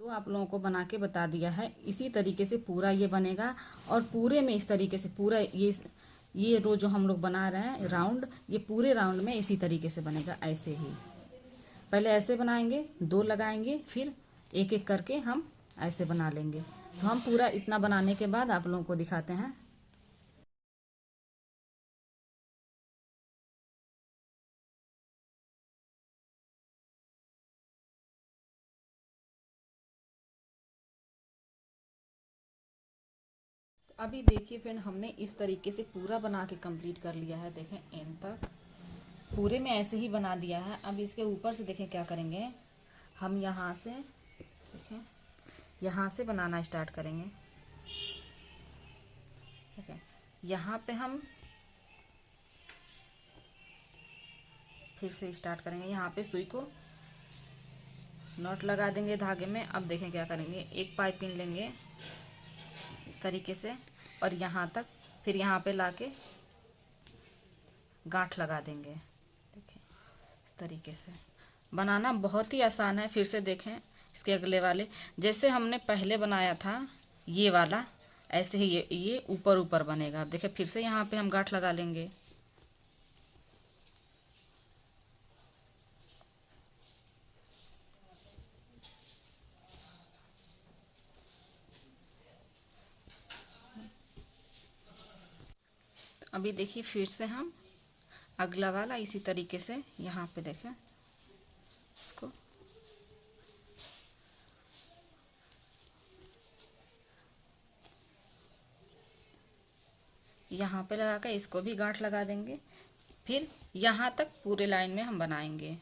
तो आप लोगों को बना के बता दिया है। इसी तरीके से पूरा ये बनेगा और पूरे में इस तरीके से पूरा ये रो जो हम लोग बना रहे हैं राउंड, ये पूरे राउंड में इसी तरीके से बनेगा। ऐसे ही पहले ऐसे बनाएंगे, दो लगाएंगे, फिर एक एक करके हम ऐसे बना लेंगे। तो हम पूरा इतना बनाने के बाद आप लोगों को दिखाते हैं। अभी देखिए फ्रेंड, हमने इस तरीके से पूरा बना के कंप्लीट कर लिया है। देखें एंड तक पूरे में ऐसे ही बना दिया है। अब इसके ऊपर से देखें क्या करेंगे, हम यहाँ से देखें, यहाँ से बनाना स्टार्ट करेंगे। ठीक है, यहाँ पे हम फिर से स्टार्ट करेंगे। यहाँ पे सुई को नॉट लगा देंगे धागे में। अब देखें क्या करेंगे, एक पाइपिंग लेंगे इस तरीके से और यहाँ तक, फिर यहाँ पे लाके गांठ लगा देंगे। देखिए इस तरीके से बनाना बहुत ही आसान है। फिर से देखें इसके अगले वाले, जैसे हमने पहले बनाया था ये वाला, ऐसे ही ये ऊपर ऊपर बनेगा। अब देखिए फिर से यहाँ पे हम गांठ लगा लेंगे। अभी देखिए फिर से हम अगला वाला इसी तरीके से यहाँ पे देखें इसको, यहाँ पे लगा कर इसको भी गांठ लगा देंगे। फिर यहाँ तक पूरे लाइन में हम बनाएंगे।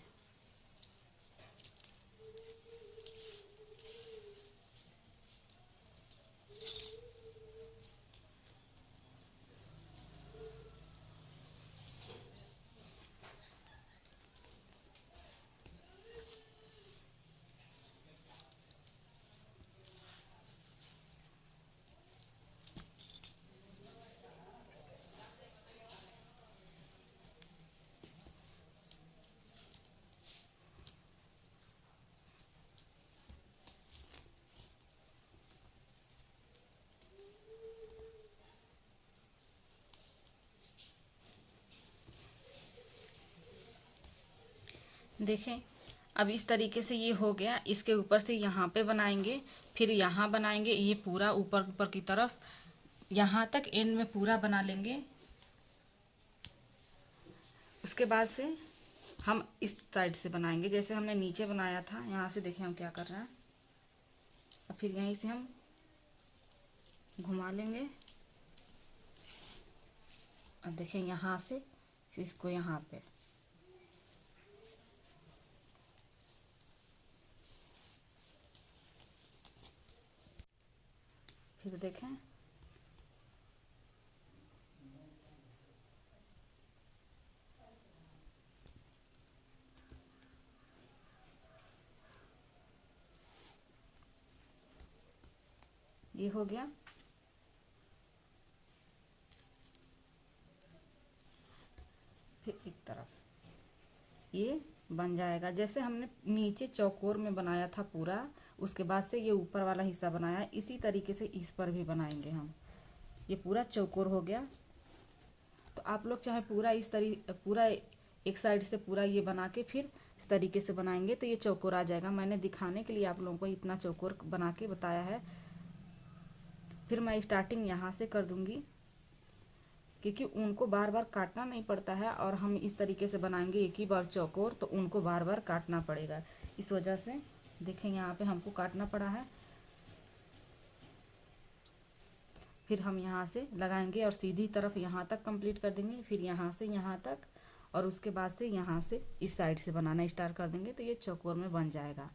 देखें अब इस तरीके से ये हो गया। इसके ऊपर से यहाँ पे बनाएंगे, फिर यहाँ बनाएंगे, ये पूरा ऊपर ऊपर की तरफ यहाँ तक एंड में पूरा बना लेंगे। उसके बाद से हम इस साइड से बनाएंगे, जैसे हमने नीचे बनाया था। यहाँ से देखें हम क्या कर रहे हैं, और फिर यहीं से हम घुमा लेंगे। अब देखें यहाँ से इसको यहाँ पे, फिर देखें ये हो गया। फिर एक तरफ ये बन जाएगा, जैसे हमने नीचे चौकोर में बनाया था पूरा, उसके बाद से ये ऊपर वाला हिस्सा बनाया, इसी तरीके से इस पर भी बनाएंगे हम। ये पूरा चौकोर हो गया। तो आप लोग चाहे पूरा पूरा एक साइड से पूरा ये बना के फिर इस तरीके से बनाएंगे तो ये चौकोर आ जाएगा। मैंने दिखाने के लिए आप लोगों को इतना चौकोर बना के बताया है। फिर मैं स्टार्टिंग यहाँ से कर दूंगी, क्योंकि उनको बार बार काटना नहीं पड़ता है, और हम इस तरीके से बनाएंगे एक ही बार चौकोर, तो उनको बार बार काटना पड़ेगा। इस वजह से देखें यहाँ पे हमको काटना पड़ा है। फिर हम यहाँ से लगाएंगे और सीधी तरफ यहाँ तक कंप्लीट कर देंगे, फिर यहाँ से यहाँ तक, और उसके बाद से यहाँ से इस साइड से बनाना स्टार्ट कर देंगे तो ये चौकोर में बन जाएगा।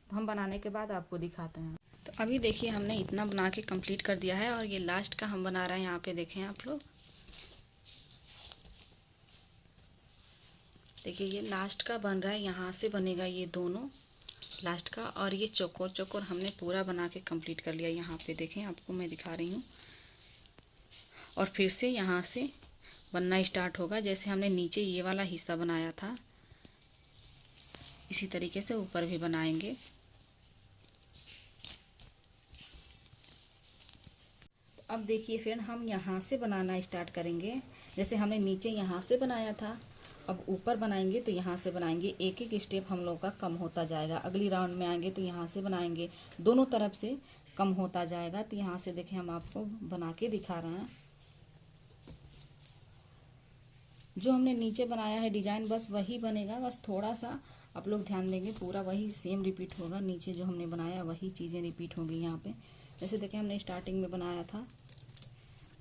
तो हम बनाने के बाद आपको दिखाते हैं। तो अभी देखिए हमने इतना बना के कंप्लीट कर दिया है, और ये लास्ट का हम बना रहे हैं। यहाँ पे देखें आप लोग, देखिए ये लास्ट का बन रहा है। यहाँ से बनेगा ये दोनों लास्ट का, और ये चौकोर चौकोर हमने पूरा बना के कंप्लीट कर लिया। यहाँ पे देखें आपको मैं दिखा रही हूँ, और फिर से यहाँ से बनना स्टार्ट होगा। जैसे हमने नीचे ये वाला हिस्सा बनाया था, इसी तरीके से ऊपर भी बनाएंगे। अब देखिए फ्रेंड, हम यहाँ से बनाना स्टार्ट करेंगे। जैसे हमने नीचे यहाँ से बनाया था, अब ऊपर बनाएंगे तो यहाँ से बनाएंगे। एक एक स्टेप हम लोग का कम होता जाएगा। अगली राउंड में आएंगे तो यहाँ से बनाएंगे, दोनों तरफ से कम होता जाएगा। तो यहाँ से देखें, हम आपको बना के दिखा रहे हैं। जो हमने नीचे बनाया है डिजाइन, बस वही बनेगा, बस थोड़ा सा आप लोग ध्यान देंगे, पूरा वही सेम रिपीट होगा। नीचे जो हमने बनाया वही चीज़ें रिपीट होंगी यहाँ पे। जैसे देखें, हमने स्टार्टिंग में बनाया था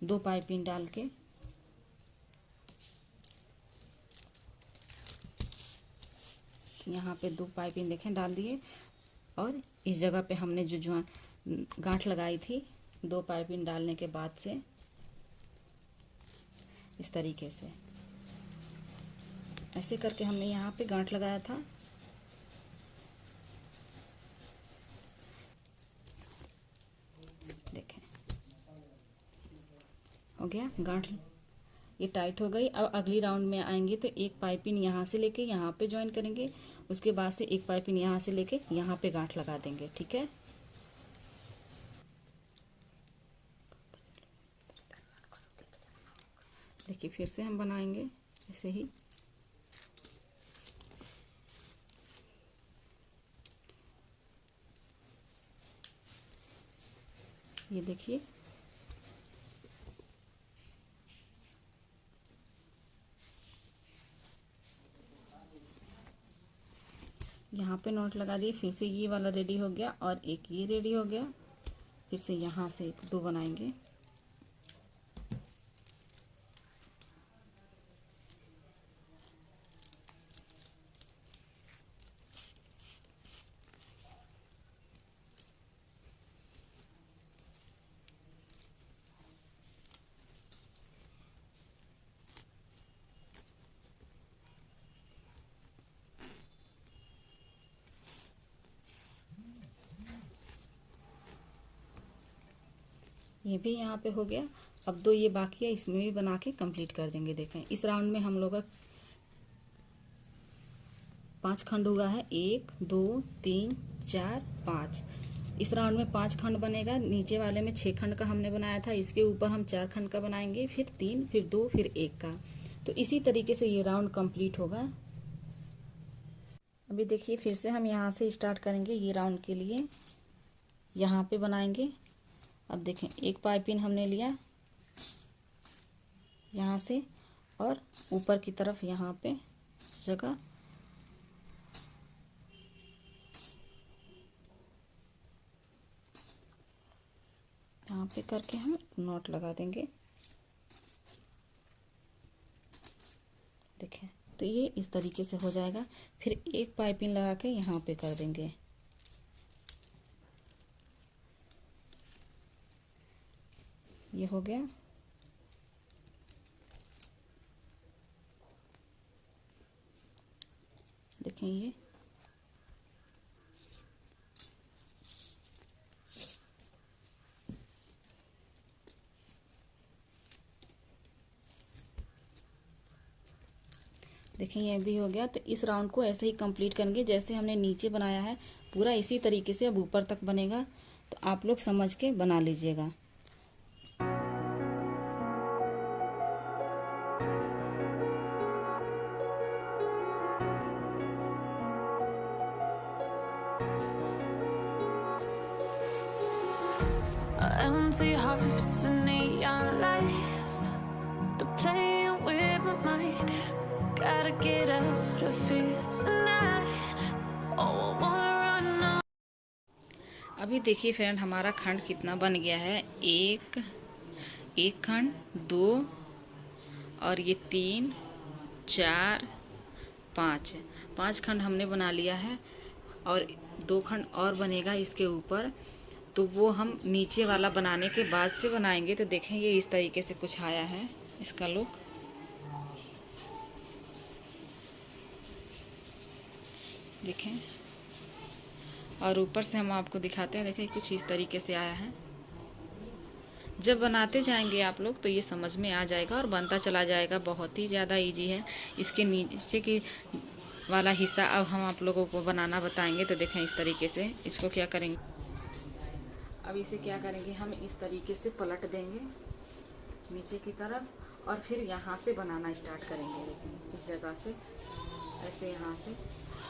2 पाइपिंग डाल के, यहाँ पे 2 पाइपिंग देखें डाल दिए, और इस जगह पे हमने जो गांठ लगाई थी 2 पाइपिंग डालने के बाद से इस तरीके से ऐसे करके हमने यहाँ पे गांठ लगाया था। देखें, हो गया गांठ, ये टाइट हो गई। अब अगली राउंड में आएंगे तो एक पाइपिंग यहाँ से लेके यहाँ पे ज्वाइन करेंगे, उसके बाद से एक पाइपिंग यहाँ से लेके यहाँ पे गांठ लगा देंगे। ठीक है, देखिए फिर से हम बनाएंगे ऐसे ही। ये देखिए, यहाँ पे नॉट लगा दिए, फिर से ये वाला रेडी हो गया और एक ये रेडी हो गया। फिर से यहाँ से 2 बनाएंगे। ये भी यहाँ पे हो गया। अब 2 ये बाकी है, इसमें भी बना के कंप्लीट कर देंगे। देखें, इस राउंड में हम लोग का 5 खंड हुआ है, 1 2 3 4 5। इस राउंड में 5 खंड बनेगा। नीचे वाले में 6 खंड का हमने बनाया था, इसके ऊपर हम 4 खंड का बनाएंगे, फिर 3, फिर 2, फिर 1 का। तो इसी तरीके से ये राउंड कंप्लीट होगा। अभी देखिए, फिर से हम यहाँ से स्टार्ट करेंगे। ये राउंड के लिए यहाँ पे बनाएंगे। अब देखें, एक पाइपिंग हमने लिया यहाँ से और ऊपर की तरफ यहाँ पे इस जगह यहाँ पे करके हम नॉट लगा देंगे। देखें, तो ये इस तरीके से हो जाएगा। फिर एक पाइपिंग लगा के यहाँ पे कर देंगे। ये हो गया। देखें, ये देखें, ये भी हो गया। तो इस राउंड को ऐसे ही कंप्लीट करेंगे जैसे हमने नीचे बनाया है, पूरा इसी तरीके से अब ऊपर तक बनेगा। तो आप लोग समझ के बना लीजिएगा। Empty hearts and neon lights, they're playing with my mind. Gotta get out of here tonight. Oh, I wanna run on. अभी देखिए फ्रेंड, हमारा खंड कितना बन गया है। एक खंड, 2 और ये 3 4 5 खंड हमने बना लिया है। और 2 खंड और बनेगा इसके ऊपर, तो वो हम नीचे वाला बनाने के बाद से बनाएंगे। तो देखें, ये इस तरीके से कुछ आया है इसका लुक। देखें, और ऊपर से हम आपको दिखाते हैं। देखें, कुछ इस तरीके से आया है। जब बनाते जाएंगे आप लोग तो ये समझ में आ जाएगा और बनता चला जाएगा। बहुत ही ज़्यादा इजी है। इसके नीचे की वाला हिस्सा अब हम आप लोगों को बनाना बताएंगे। तो देखें, इस तरीके से इसको क्या करेंगे, अब इसे क्या करेंगे, हम इस तरीके से पलट देंगे नीचे की तरफ और फिर यहाँ से बनाना स्टार्ट करेंगे। देखें इस जगह से ऐसे, यहाँ से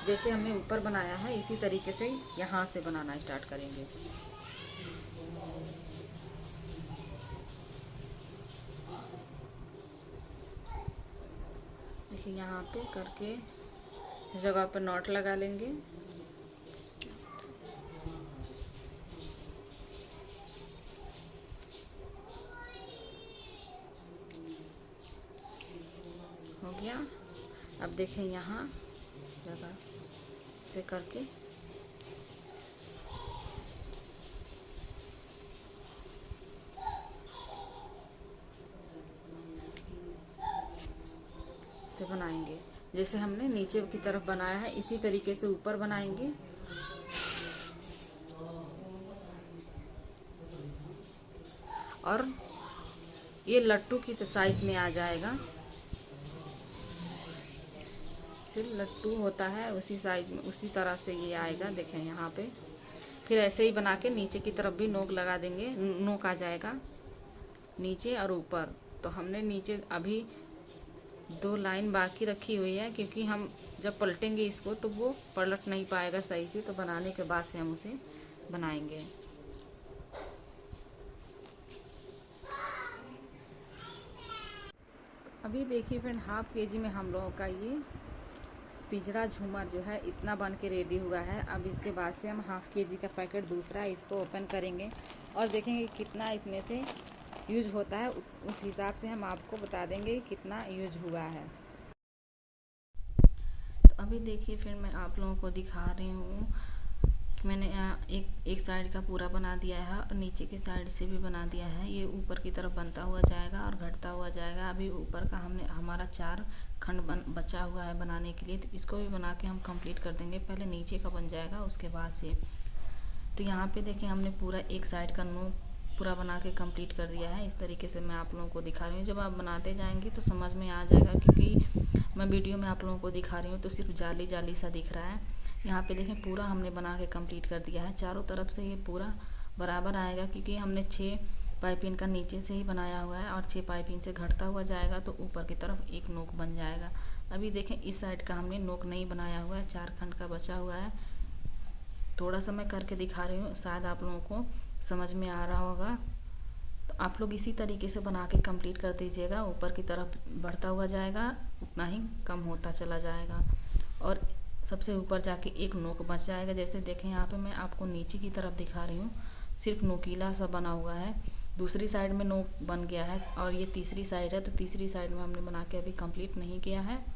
जैसे हमने ऊपर बनाया है इसी तरीके से यहाँ से बनाना स्टार्ट करेंगे। देखिए यहाँ पे करके इस जगह पर नॉट लगा लेंगे। हो गया। अब देखें यहाँ जगह से करके से बनाएंगे। जैसे हमने नीचे की तरफ बनाया है इसी तरीके से ऊपर बनाएंगे। और ये लट्टू की साइज में आ जाएगा। लट्टू होता है उसी साइज में, उसी तरह से ये आएगा। देखें यहाँ पे फिर ऐसे ही बना के नीचे की तरफ भी नोक लगा देंगे, नोक आ जाएगा नीचे और ऊपर। तो हमने नीचे अभी 2 लाइन बाकी रखी हुई है, क्योंकि हम जब पलटेंगे इसको तो वो पलट नहीं पाएगा सही से, तो बनाने के बाद से हम उसे बनाएंगे। अभी देखिए फ्रेंड, हाफ केजी में हम लोगों का ये पिंजरा झूमर जो है इतना बन के रेडी हुआ है। अब इसके बाद से हम हाफ केजी का पैकेट दूसरा इसको ओपन करेंगे और देखेंगे कितना इसमें से यूज होता है। उस हिसाब से हम आपको बता देंगे कितना यूज हुआ है। तो अभी देखिए फिर मैं आप लोगों को दिखा रही हूँ कि मैंने एक साइड का पूरा बना दिया है और नीचे की साइड से भी बना दिया है। ये ऊपर की तरफ बनता हुआ जाएगा और घटता हुआ जाएगा। अभी ऊपर का हमारा 4 खंड बचा हुआ है बनाने के लिए, तो इसको भी बना के हम कंप्लीट कर देंगे। पहले नीचे का बन जाएगा उसके बाद से। तो यहाँ पे देखिए हमने पूरा एक साइड का नोक पूरा बना के कंप्लीट कर दिया है। इस तरीके से मैं आप लोगों को दिखा रही हूँ। जब आप बनाते जाएंगे तो समझ में आ जाएगा, क्योंकि मैं वीडियो में आप लोगों को दिखा रही हूँ तो सिर्फ जाली जाली सा दिख रहा है। यहाँ पे देखें पूरा हमने बना के कंप्लीट कर दिया है। चारों तरफ से ये पूरा बराबर आएगा, क्योंकि हमने 6 पाइपिंग का नीचे से ही बनाया हुआ है और 6 पाइपिंग से घटता हुआ जाएगा तो ऊपर की तरफ एक नोक बन जाएगा। अभी देखें इस साइड का हमने नोक नहीं बनाया हुआ है, 4 खंड का बचा हुआ है। थोड़ा सा मैं करके दिखा रही हूँ, शायद आप लोगों को समझ में आ रहा होगा। तो आप लोग इसी तरीके से बना के कंप्लीट कर दीजिएगा। ऊपर की तरफ बढ़ता हुआ जाएगा, उतना ही कम होता चला जाएगा और सबसे ऊपर जाके एक नोक बच जाएगा। जैसे देखें यहाँ पे मैं आपको नीचे की तरफ दिखा रही हूँ, सिर्फ नोकीला सा बना हुआ है। दूसरी साइड में नोक बन गया है और ये तीसरी साइड है, तो तीसरी साइड में हमने बना के अभी कंप्लीट नहीं किया है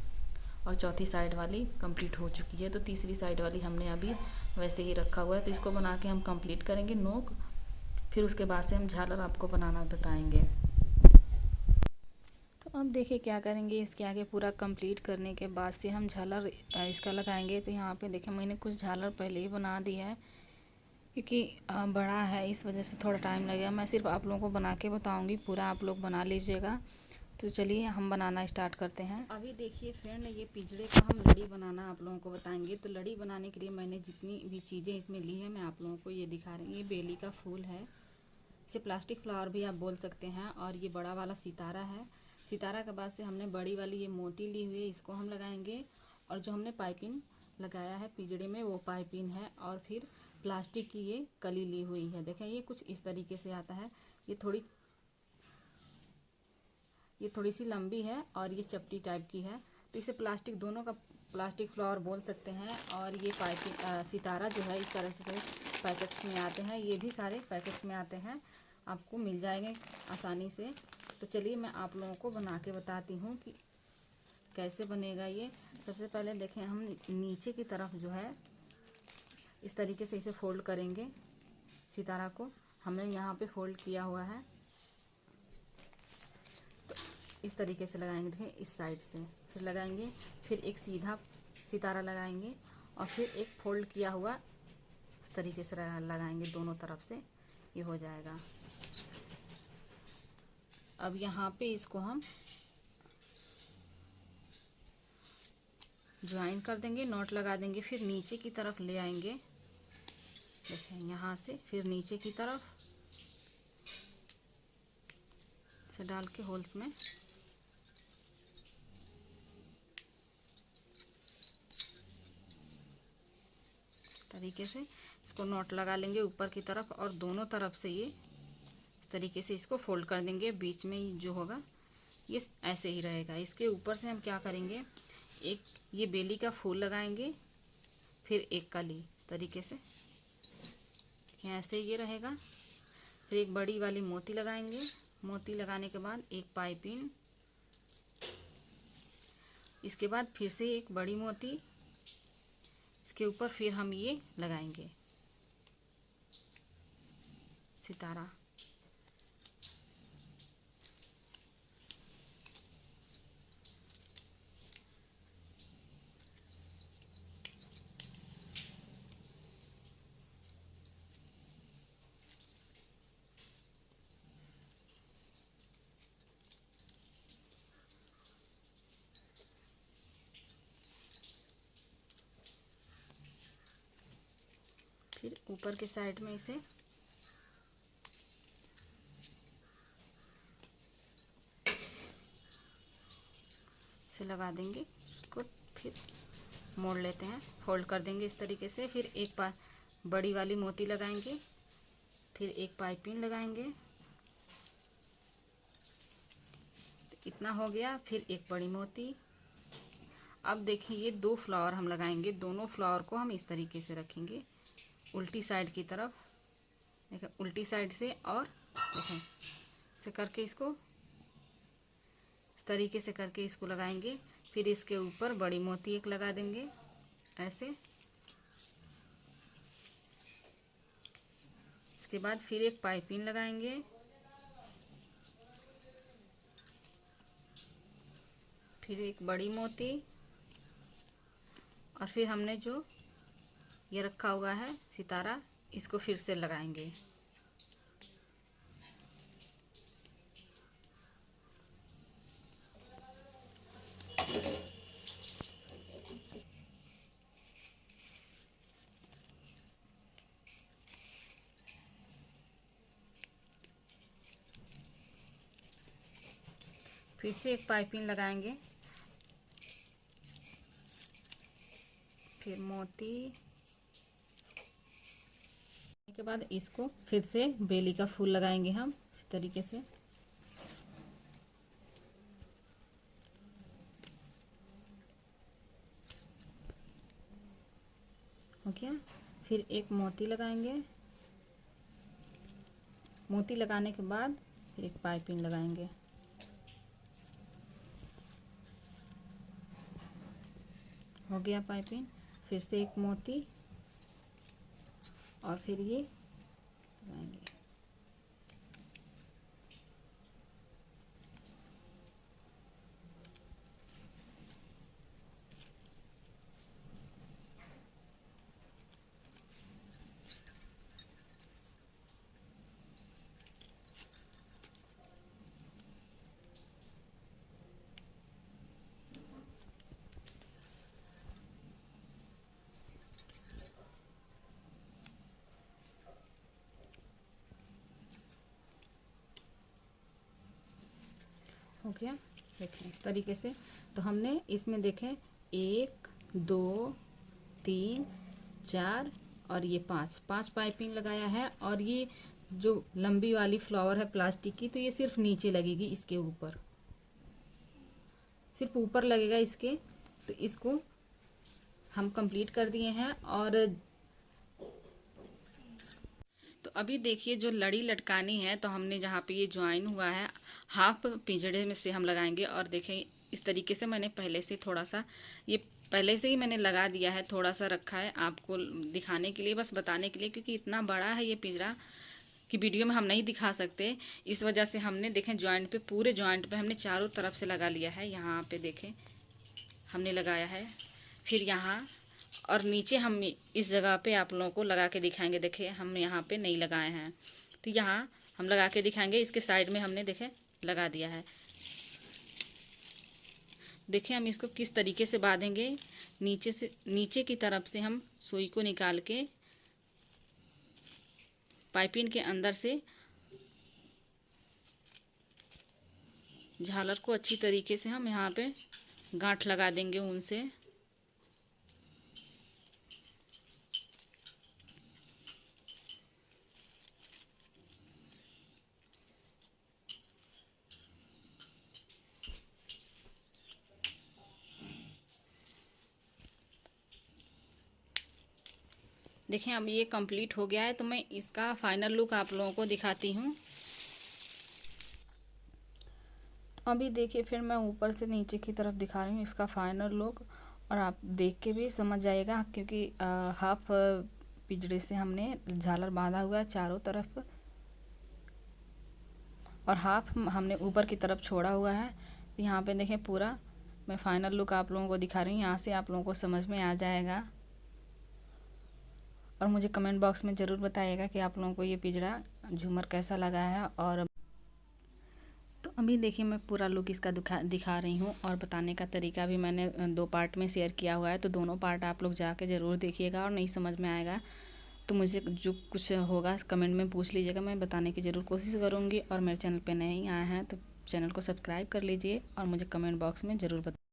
और चौथी साइड वाली कंप्लीट हो चुकी है। तो तीसरी साइड वाली हमने अभी वैसे ही रखा हुआ है। तो इसको बना के हम कंप्लीट करेंगे नोक, फिर उसके बाद से हम झालर आपको बनाना बताएंगे। तो अब देखिए क्या करेंगे, इसके आगे पूरा कंप्लीट करने के बाद से हम झालर इसका लगाएंगे। तो यहाँ पे देखिए मैंने कुछ झालर पहले ही बना दिया है, क्योंकि बड़ा है इस वजह से थोड़ा टाइम लगेगा। मैं सिर्फ आप लोगों को बना के बताऊँगी, पूरा आप लोग बना लीजिएगा। तो चलिए हम बनाना स्टार्ट करते हैं। अभी देखिए फ्रेंड, ये पिंजरे का हम लड़ी बनाना आप लोगों को बताएंगे। तो लड़ी बनाने के लिए मैंने जितनी भी चीज़ें इसमें ली है मैं आप लोगों को ये दिखा रही हूँ। ये बेली का फूल है, इसे प्लास्टिक फ्लावर भी आप बोल सकते हैं। और ये बड़ा वाला सितारा है। सितारा के बाद से हमने बड़ी वाली ये मोती ली हुई है, इसको हम लगाएंगे। और जो हमने पाइपिंग लगाया है पिंजरे में वो पाइपिंग है। और फिर प्लास्टिक की ये कली ली हुई है। देखें ये कुछ इस तरीके से आता है। ये थोड़ी सी लंबी है और ये चपटी टाइप की है। तो इसे प्लास्टिक, दोनों का प्लास्टिक फ्लावर बोल सकते हैं। और ये पाइपिंग सितारा जो है इस तरह से पैकेट्स में आते हैं। ये भी सारे पैकेट्स में आते हैं, आपको मिल जाएंगे आसानी से। तो चलिए मैं आप लोगों को बना के बताती हूँ कि कैसे बनेगा ये। सबसे पहले देखें हम नीचे की तरफ जो है इस तरीके से इसे फोल्ड करेंगे। सितारा को हमने यहाँ पे फोल्ड किया हुआ है, तो इस तरीके से लगाएंगे। देखें इस साइड से फिर लगाएंगे, फिर एक सीधा सितारा लगाएंगे और फिर एक फोल्ड किया हुआ इस तरीके से लगाएंगे दोनों तरफ से, ये हो जाएगा। अब यहाँ पे इसको हम ज्वाइन कर देंगे, नॉट लगा देंगे। फिर नीचे की तरफ ले आएंगे देखें यहाँ से फिर नीचे की तरफ से डाल के होल्स में तरीके से इसको नॉट लगा लेंगे ऊपर की तरफ, और दोनों तरफ से ये इस तरीके से इसको फोल्ड कर देंगे। बीच में जो होगा ये ऐसे ही रहेगा। इसके ऊपर से हम क्या करेंगे, एक ये बेली का फूल लगाएंगे, फिर एक कली तरीके से ऐसे ये रहेगा। फिर एक बड़ी वाली मोती लगाएंगे। मोती लगाने के बाद एक पाइपिंग, इसके बाद फिर से एक बड़ी मोती, इसके ऊपर फिर हम ये लगाएंगे सितारा। फिर ऊपर के साइड में इसे लगा देंगे। इसको फिर मोड़ लेते हैं, फोल्ड कर देंगे इस तरीके से। फिर एक बड़ी वाली मोती लगाएंगे, फिर एक पाइपिंग लगाएंगे। तो इतना हो गया। फिर एक बड़ी मोती। अब देखिए ये 2 फ्लावर हम लगाएंगे। दोनों फ्लावर को हम इस तरीके से रखेंगे उल्टी साइड की तरफ। देखें उल्टी साइड से, और देखें ऐसे करके इसको इस तरीके से करके इसको लगाएंगे। फिर इसके ऊपर बड़ी मोती एक लगा देंगे ऐसे। इसके बाद फिर एक पाइपिंग लगाएंगे, फिर एक बड़ी मोती, और फिर हमने जो ये रखा हुआ है सितारा, इसको फिर से लगाएंगे। फिर से एक पाइपिंग लगाएंगे, फिर मोती के बाद इसको फिर से बेली का फूल लगाएंगे हम इसी तरीके से। हो गया। फिर एक मोती लगाएंगे। मोती लगाने के बाद फिर एक पाइपिंग लगाएंगे। हो गया पाइपिंग। फिर से एक मोती, और फिर ये लगाएंगे। हो गया। देखें इस तरीके से। तो हमने इसमें देखें 1 2 3 4 और ये 5 पाइपिंग लगाया है। और ये जो लंबी वाली फ्लावर है प्लास्टिक की, तो ये सिर्फ नीचे लगेगी, इसके ऊपर सिर्फ ऊपर लगेगा इसके। तो इसको हम कंप्लीट कर दिए हैं। और तो अभी देखिए जो लड़ी लटकानी है, तो हमने जहाँ पे ये ज्वाइन हुआ है हाफ पिंजड़े में से हम लगाएंगे। और देखें इस तरीके से मैंने पहले से थोड़ा सा ये पहले से ही मैंने लगा दिया है, थोड़ा सा रखा है आपको दिखाने के लिए, बस बताने के लिए, क्योंकि इतना बड़ा है ये पिंजरा कि वीडियो में हम नहीं दिखा सकते। इस वजह से हमने देखें जॉइंट पे, पूरे जॉइंट पे हमने चारों तरफ से लगा लिया है। यहाँ पे देखें हमने लगाया है। फिर यहाँ और नीचे हम इस जगह पे आप लोगों को लगा के दिखाएंगे। देखें हम यहाँ पे नहीं लगाए हैं, तो यहाँ हम लगा के दिखाएंगे। इसके साइड में हमने देखें लगा दिया है। देखें हम इसको किस तरीके से बांधेंगे। नीचे की तरफ से हम सुई को निकाल के पाइपिंग के अंदर से झालर को अच्छी तरीके से हम यहाँ पे गांठ लगा देंगे ऊन से। देखें अब ये कंप्लीट हो गया है, तो मैं इसका फाइनल लुक आप लोगों को दिखाती हूँ। अभी देखिए फिर मैं ऊपर से नीचे की तरफ दिखा रही हूँ इसका फाइनल लुक, और आप देख के भी समझ जाएगा क्योंकि हाफ पिजड़े से हमने झालर बांधा हुआ है चारों तरफ, और हाफ हमने ऊपर की तरफ छोड़ा हुआ है। यहाँ पे देखें पूरा मैं फाइनल लुक आप लोगों को दिखा रही हूँ, यहाँ से आप लोगों को समझ में आ जाएगा। और मुझे कमेंट बॉक्स में ज़रूर बताइएगा कि आप लोगों को ये पिजड़ा झूमर कैसा लगा है। और तो अभी देखिए मैं पूरा लुक इसका दिखा रही हूँ, और बताने का तरीका भी मैंने 2 पार्ट में शेयर किया हुआ है, तो दोनों पार्ट आप लोग जाके ज़रूर देखिएगा। और नहीं समझ में आएगा तो मुझे जो कुछ होगा कमेंट में पूछ लीजिएगा, मैं बताने की ज़रूर कोशिश करूँगी। और मेरे चैनल पे नए आए हैं तो चैनल को सब्सक्राइब कर लीजिए और मुझे कमेंट बॉक्स में ज़रूर बताइए।